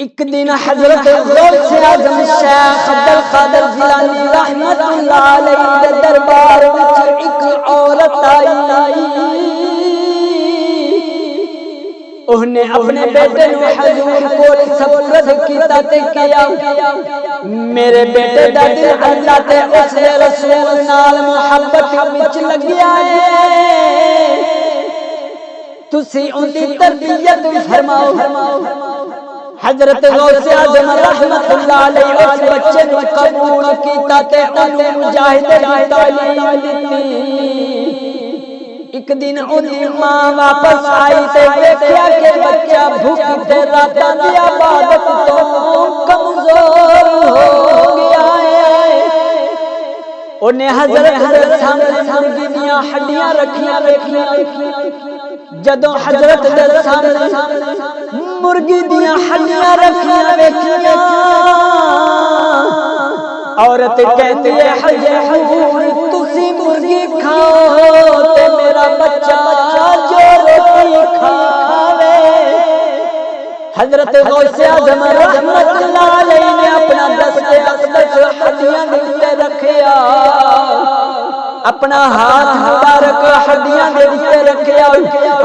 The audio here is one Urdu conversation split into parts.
ایک دن حضرت غوث اعظم شیخ عبد القادر جیلانی رحمت اللہ علیہ دے دربار وچ ایک عورت آئی۔ انہیں اپنے بیٹے نو حضور کول سپرد کیتا تے کیا میرے بیٹے دا دل اللہ تے اس دے رسول نال محبت وچ لگیا ہے، تسی ان دی تربیت فرماؤ۔ حضرت غوث اعظم رحمت اللہ علیہ اس بچے کو قبول کیتا تے انہوں مجاہد دی تعلیم دتی۔ ایک دن اُنی ماں واپس آئی تے دیکھیا کہ بچہ بھوک تے راتاں دی عبادت تو کمزور ہو گیا ہے۔ انہیں حضرت دے سامنے مرغی دیاں ہڈیاں رکھیاں جدوں حضرت دے سامنے مرغی دیاں ہڈیاں رکھیاں ویکھیاں، عورت کہتی ہے حضور تسی مرغی کھاؤ تے میرا بچہ جو روٹی کھاوے۔ حضرت غوث اعظم رحمت اللہ علیہ نے اپنا دست اقدس ہڈیاں دے اوپر رکھیا، اپنا ہاتھ مبارک ہڈیاں دے اوپر رکھیا،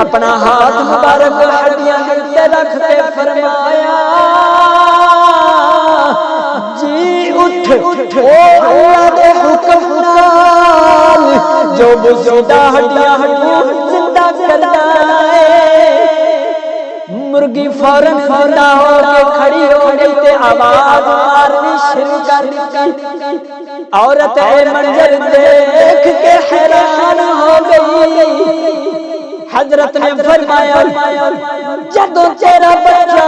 اپنا ہاتھ مبارک ہڈیاں دے اوپر رکھ کے فرمایا جی اٹھ او اللہ دے حکم نال جو بزدہ ہڈیاں زندہ کرنا ہے۔ مرغی فوراً زندہ ہو کے کھڑی ہو گئی تے آواز مارنی شروع کر دی۔ عورت اے منظر دیکھ کے حیران ہو گئی۔ حضرت نے فرمایا جدوں تیرا بچہ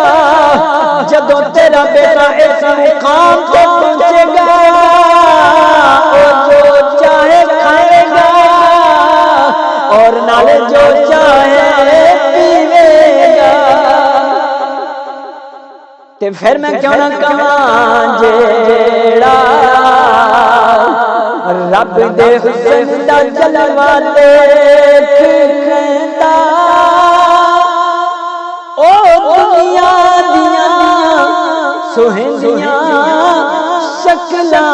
جدوں تیرا بیٹا اس مقام پہ پہنچے گا وہ جو چاہے کھائے گا اور نالے جو چاہے پیوے گا، تے پھر میں کیوں نہ کہاں جیڑا رب دے حسن دا جلوہ دیکھدا او دنیا دیاں سہندیاں شکلاں